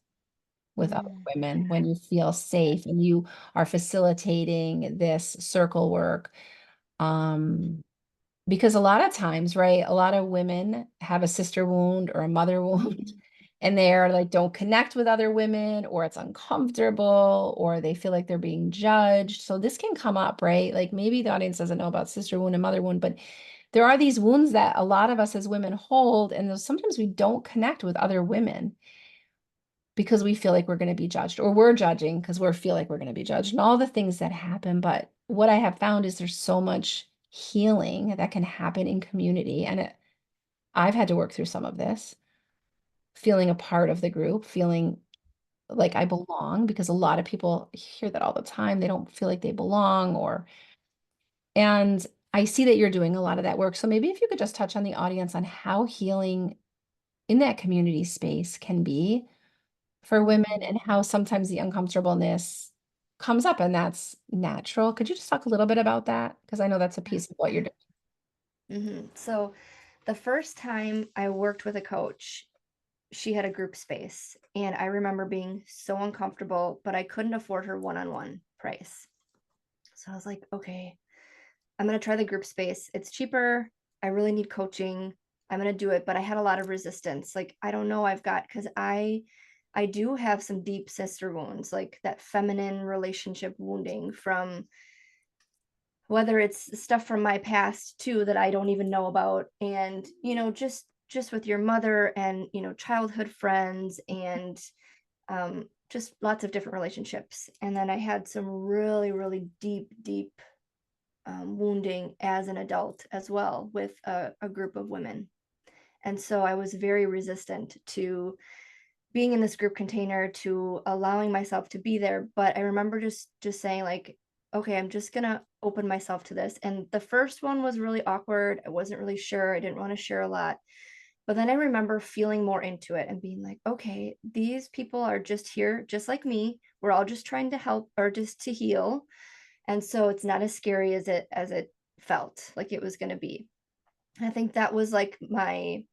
with other Mm. women when you feel safe and you are facilitating this circle work? Um, Because a lot of times, right, a lot of women have a sister wound or a mother wound, Mhm. and they're like, don't connect with other women, or it's uncomfortable, or they feel like they're being judged. So this can come up, right? Like maybe the audience doesn't know about sister wound and mother wound, but there are these wounds that a lot of us as women hold, and sometimes we don't connect with other women because we feel like we're going to be judged, or we're judging because we feel like we're going to be judged, and all the things that happen. But what I have found is there's so much healing that can happen in community. And I've had to work through some of this, feeling a part of the group, feeling like I belong, because a lot of people hear that all the time. They don't feel like they belong, and I see that you're doing a lot of that work. So maybe if you could just touch on the audience on how healing in that community space can be for women Mhm. and how sometimes the uncomfortableness comes up and that's natural. Could you just talk a little bit about that? Because I know that's a Yeah. piece of what you're doing. So the first time I worked with a coach, she had a group space, and I remember being so uncomfortable, but I couldn't afford her one-on-one price. So I was like, okay, I'm going to try the group space. It's cheaper. I really need coaching. I'm going to do it, but I had a lot of resistance. Like, I don't know, cuz I do have some deep sister wounds, like that feminine relationship wounding from whether it's stuff from my past too that I don't even know about, and just with your mother and childhood friends, and just lots of different relationships. And then I had some really really deep wounding as an adult as well with a group of women. And so I was very resistant to being in this group container, to allowing myself to be there. But I remember just saying, like, okay, I'm just gonna open myself to this. And the first one was really awkward. I wasn't really sure. I didn't want to share a lot. But then I remember feeling more into it and being like, okay, these people are just here, just like me. We're all just trying to help or just to heal. And so it's not as scary as it felt like it was gonna be. I think that was like my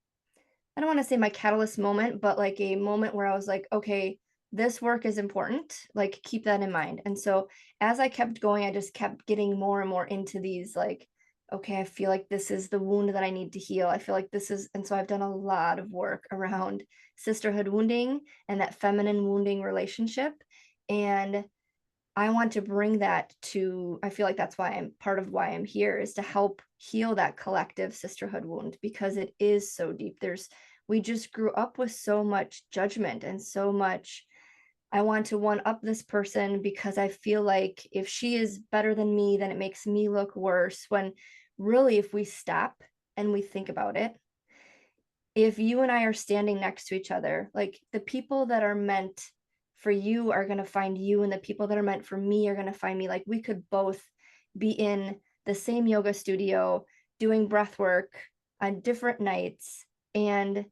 I don't wanna say my catalyst moment, but like a moment where I was like, "Okay, this work is important, like, keep that in mind." And so as I kept going, I just kept getting more and more into these, like, "Okay, I feel like this is the wound that I need to heal. I feel like this is." And so I've done a lot of work around sisterhood wounding and that feminine wounding relationship, and I want to bring that to I feel like that's why I'm part of why I'm here is to help heal that collective sisterhood wound because it is so deep. We just grew up with so much judgment and so much I want to one up this person because I feel like if she is better than me, then it makes me look worse. When really, if we stop and we think about it, if you and I are standing next to each other, like the people that are meant for you are going to find you, and the people that are meant for me are going to find me. Like we could both be in the same yoga studio doing breath work on different nights, and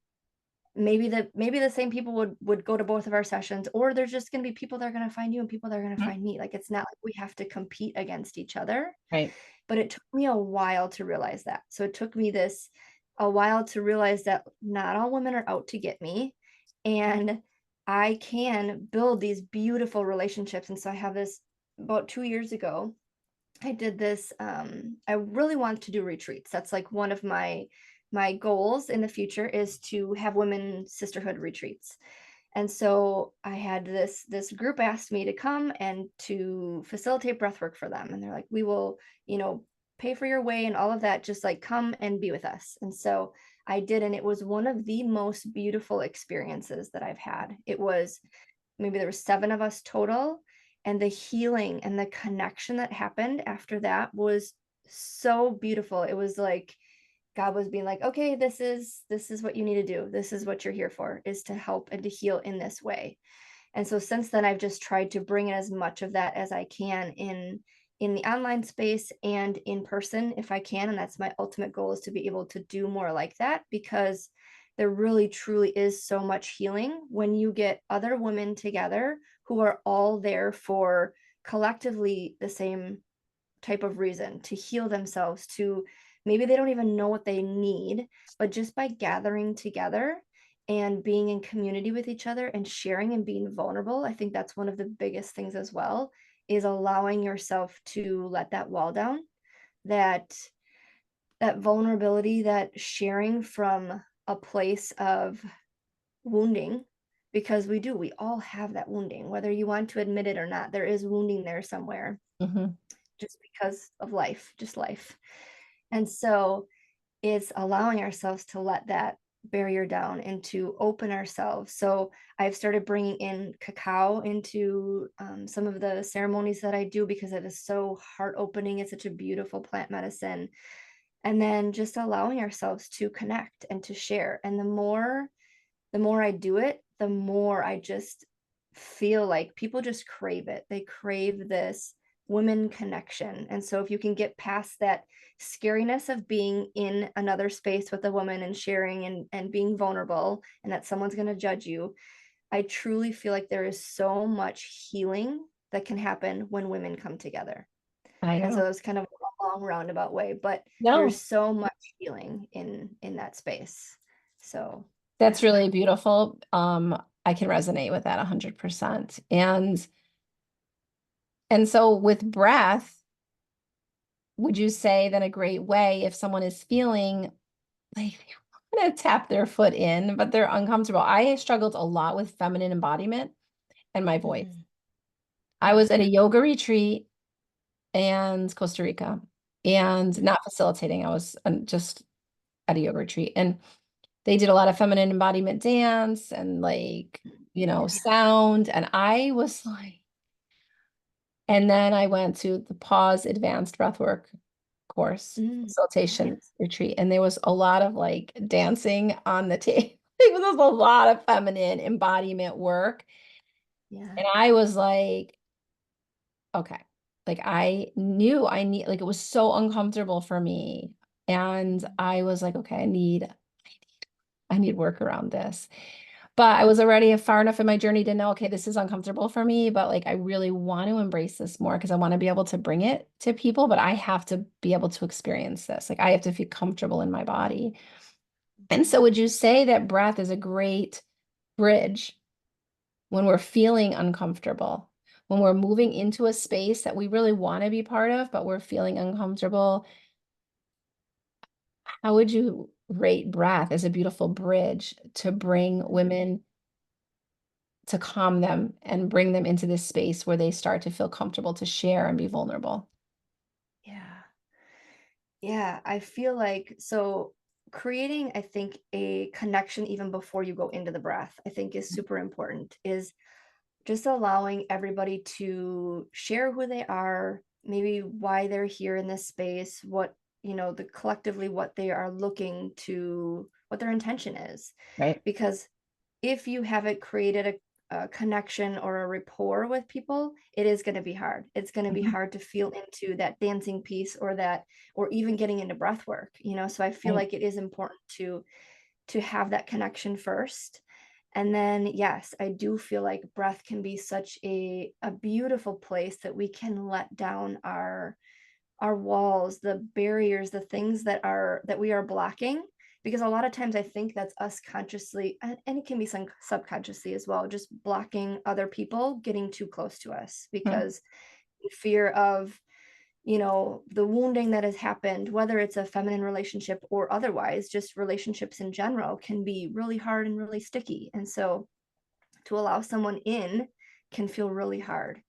maybe the same people would go to both of our sessions, or there's just going to be people that are going to find you and people that are going to Mhm. find me. Like it's not like we have to compete against each other, Right. but it took me a while to realize that. So it took me this a while to realize that not all women are out to get me, and I can build these beautiful relationships. And so I have this about 2 years ago, I did this I really want to do retreats. That's like one of my goals in the future is to have women sisterhood retreats. And so I had this group asked me to come and to facilitate breathwork for them. And they're like, we will, you know, pay for your way and all of that. Just like come and be with us. And so I did, and it was one of the most beautiful experiences that I've had. It was maybe there were 7 of us total, and the healing and the connection that happened after that was so beautiful. It was like God was being like, "Okay, this is what you need to do. This is what you're here for, is to help and to heal in this way." And so since then, I've just tried to bring in as much of that as I can in the online space and in person if I can. And that's my ultimate goal, is to be able to do more like that, because there really truly is so much healing when you get other women together who are all there for collectively the same type of reason, to heal themselves, to maybe they don't even know what they need, but just by gathering together and being in community with each other and sharing and being vulnerable. I think that's one of the biggest things as well, is allowing yourself to let that wall down, that that vulnerability, that sharing from a place of wounding, because we all have that wounding, whether you want to admit it or not. There is wounding there somewhere, Mhm. just because of life, just life. And so it's allowing ourselves to let that barrier down and to open ourselves. So I've started bringing in cacao into some of the ceremonies that I do, because it is so heart opening. It's such a beautiful plant medicine. And then just allowing ourselves to connect and to share. And the more I do it, the more I just feel like people just crave it. They crave this women connection. And so if you can get past that scariness of being in another space with a woman and sharing and being vulnerable, and that someone's going to judge you, I truly feel like there is so much healing that can happen when women come together. I And know. so it's kind of a long roundabout way, but there's No, so much healing in that space. So that's yeah. really beautiful. I can resonate with that 100%. And so with breath, would you say then a great way if someone is feeling like they want to tap their foot in, but they're uncomfortable? I struggled a lot with feminine embodiment and my voice. Mhm. I Yeah. was at a yoga retreat in Costa Rica and Mhm. not facilitating. I was just at a yoga retreat, and they did a lot of feminine embodiment dance and like, Yeah. sound. And I was like, and then I went to the pause advanced breathwork course Mm. facilitation Yes. retreat. And there was a lot of like dancing on the table. There was a lot of feminine embodiment work. Yeah. And I was like, okay. Like I knew I need, like it was so uncomfortable for me. And Mhm. I was like, okay, I need work around this. But I was already far enough in my journey to know, okay, this is uncomfortable for me, but like I really want to embrace this more because I want to be able to bring it to people, but I have to be able to experience this. Like I have to feel comfortable in my body. And so would you say that breath is a great bridge when we're feeling uncomfortable, when we're moving into a space that we really want to be part of, but we're feeling uncomfortable? How would you rate breath as a beautiful bridge to bring women, to calm them and bring them into this space where they start to feel comfortable to share and be vulnerable? Yeah. Yeah, I feel like so creating, I think, a connection even before you go into the breath, I think is super important, is just allowing everybody to share who they are, maybe why they're here in this space, what, the collectively what they are looking to, what their intention is. Right. Because if you haven't created a connection or a rapport with people, it is going to be hard. It's going to be Mhm. hard to feel into that dancing piece or that, or even getting into breath work. So I feel Right. like it is important to have that connection first. And then, yes, I do feel like breath can be such a beautiful place that we can let down our walls, the barriers, the things that we are blocking. Because a lot of times I think that's us consciously, and it can be some subconsciously as well, just blocking other people getting too close to us Mhm. because in fear of, the wounding that has happened, whether it's a feminine relationship or otherwise, just relationships in general can be really hard and really sticky. And so to allow someone in can feel really hard.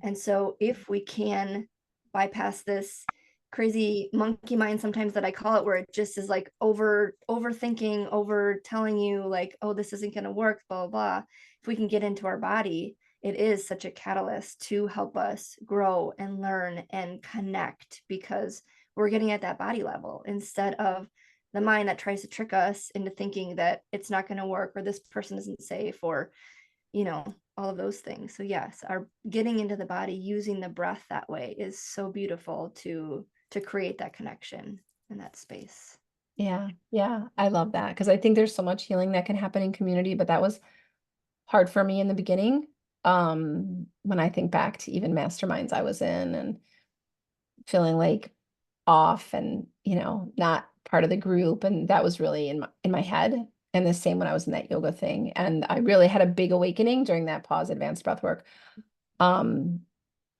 And so if we can bypass this crazy monkey mind sometimes that I call it, where it just is like overthinking, over telling you like, oh, this isn't going to work, blah, blah, blah. If we can get into our body, it is such a catalyst to help us grow and learn and connect because we're getting at that body level instead of the mind that tries to trick us into thinking that it's not going to work or this person isn't safe or all of those things. So yes, our getting into the body using the breath that way is so beautiful to create that connection in that space. Yeah. Yeah. I love that because I think there's so much healing that can happen in community, but that was hard for me in the beginning. When I think back to even masterminds I was in and feeling like off and, not part of the group. And that was really in my head. And the same when I was in that yoga thing. And I really had a big awakening during that pause advanced breath work. Um,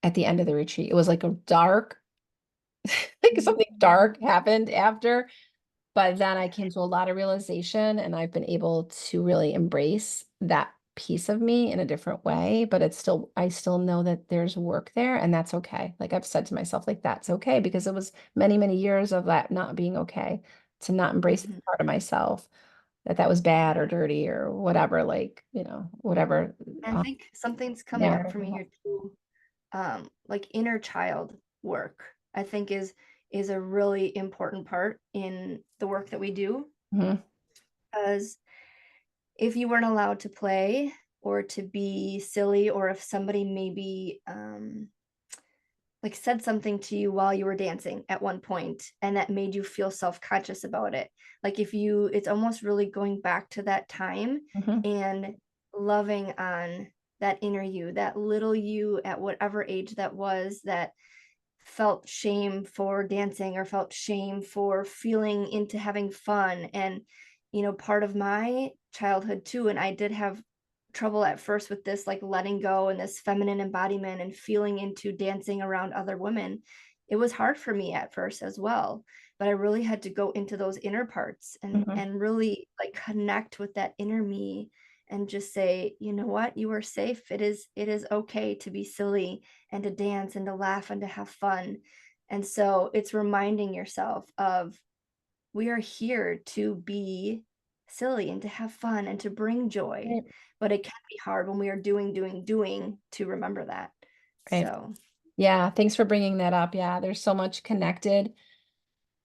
at the end of the retreat, it was like a dark, like something dark happened after. But then I came to a lot of realization and I've been able to really embrace that piece of me in a different way. But I still know that there's work there and that's okay. Like I've said to myself, like, that's okay because it was many, many years of that not being okay, to not embrace Mhm. part of myself, that was bad or Yeah. dirty or whatever, like, whatever I think something's coming up narrative for we me have. here too. Like inner child work, I think is a really important part in the work that we do. Mhm. Because if you weren't allowed to play or to be silly, or if somebody maybe like said something to you while you were dancing at one point and that made you feel self-conscious about it, like if you it's almost really going back to that time Mhm. and loving on that inner you, that little you at whatever age that was, that felt shame for dancing or felt shame for feeling into having fun. And part of my childhood too, and I did have trouble at first with this, like letting go and this feminine embodiment and feeling into dancing around other women. It was hard for me at first as well, but I really had to go into those inner parts and Mhm. and really like connect with that inner me and just say, you know what, you are safe. It is okay to be silly and to dance and to laugh and to have fun. And so it's reminding yourself of, we are here to be silly and to have fun and to bring joy. Right. But it can be hard when we are doing to remember that. Right. So, Yeah, thanks for bringing that up. Yeah, there's so much connected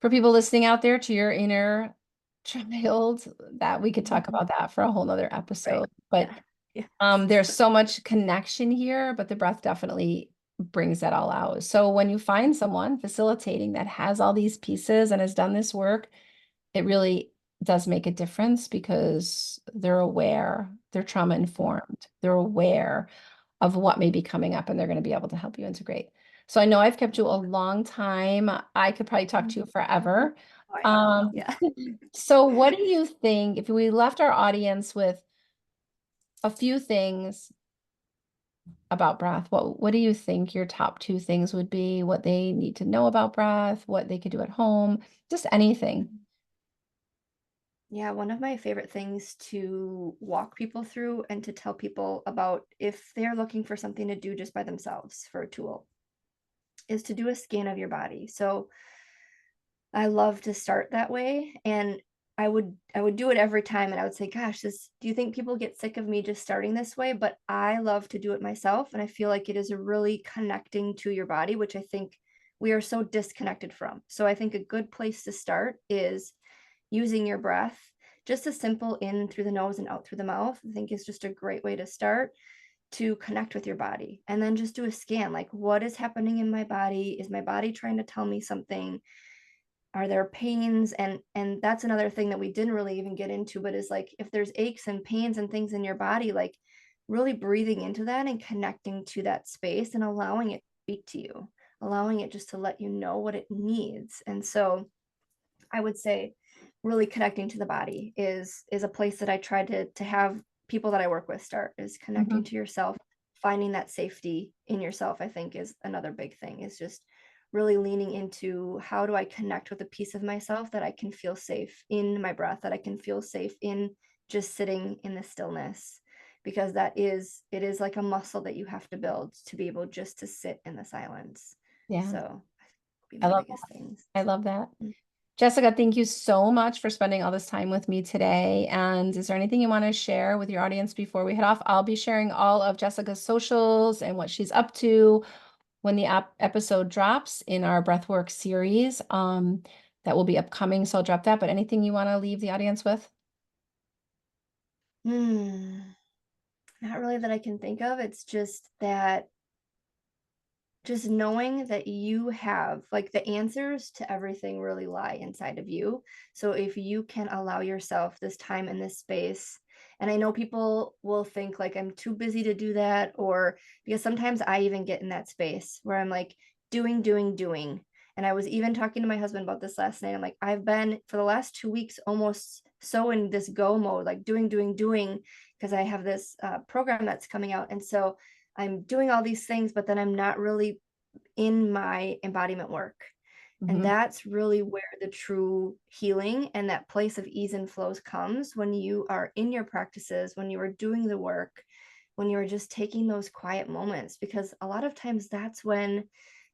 for people listening out there to your inner child that we could talk mhm, about that for a whole nother right. episode. But Yeah. Yeah. there's so much connection here, but the breath definitely brings that all out. So when you find someone facilitating that has all these pieces and has done this work, it really does make a difference because they're aware, they're trauma informed, they're aware of what may be coming up and they're going to be able to help you integrate. So I know I've kept you a long time. I could probably talk to you forever. Oh, I know. Um, Yeah. so what do you think if we left our audience with a few things about breath, what do you think your top two things would be? What they need to know about breath, what they could do at home, just anything. Yeah, one of my favorite things to walk people through and to tell people about if they're looking for something to do just by themselves for a tool is to do a scan of your body. So I love to start that way, and I would do it every time, and I would say, "Gosh, this do you think people get sick of me just starting this way?" But I love to do it myself, and I feel like it is really connecting to your body, which I think we are so disconnected from. So I think a good place to start is using your breath. Just a simple in through the nose and out through the mouth, I think is just a great way to start to connect with your body. And then just do a scan, like, what is happening in my body? Is my body trying to tell me something? Are there pains? And that's another thing that we didn't really even get into, but is like if there's aches and pains and things in your body, like really breathing into that and connecting to that space and allowing it to speak to you, allowing it just to let you know what it needs. And so I would say really connecting to the body is a place that I try to have people that I work with start, is connecting Mhm. to yourself, finding that safety in yourself. I think is another big thing, is just really leaning into how do I connect with a piece of myself that I can feel safe in my breath, that I can feel safe in just sitting in the stillness, because it is like a muscle that you have to build to be able just to sit in the silence. Yeah, So be I my love biggest that. things. I love that. Mm. Jessica, thank you so much for spending all this time with me today. And is there anything you want to share with your audience before we head off? I'll be sharing all of Jessica's socials and what she's up to when the episode drops in our Breathwork series. That will be upcoming, so I'll drop that. But anything you want to leave the audience with? Hmm. Not really that I can think of. It's just that just knowing that you have like the answers to everything really lie inside of you. So if you can allow yourself this time and this space, and I know people will think like I'm too busy to do that, or because sometimes I even get in that space where I'm like doing, doing, doing. And I was even talking to my husband about this last night. I'm like, I've been for the last 2 weeks almost so in this go mode, like doing, doing, doing, because I have this program that's coming out. And so I'm doing all these things, but then I'm not really in my embodiment work. And Hmm. that's really where the true healing and that place of ease and flows comes, when you are in your practices, when you are doing the work, when you are just taking those quiet moments. Because a lot of times that's when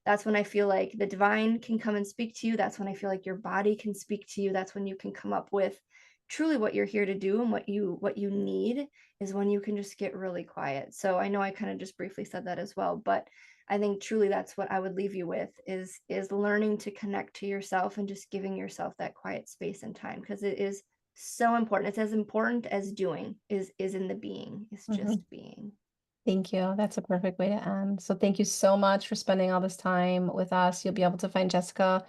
I feel like the divine can come and speak to you. That's when I feel like your body can speak to you. That's when you can come up with truly what you're here to do, and what you need is when you can just get really quiet. So I know I kind of just briefly said that as well, but I think truly that's what I would leave you with, is learning to connect to yourself and just giving yourself that quiet space and time, because it is so important. It's as important as doing is in the being. It's Hmm. just being. Thank you. That's a perfect way to end. So thank you so much for spending all this time with us. You'll be able to find Jessica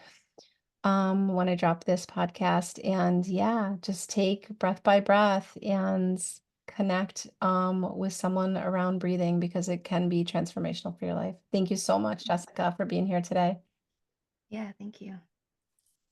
when I drop this podcast. And yeah, just take breath by breath and connect with someone around breathing because it can be transformational for your life. Thank you so much, Jessica, for being here today. Yeah, thank you.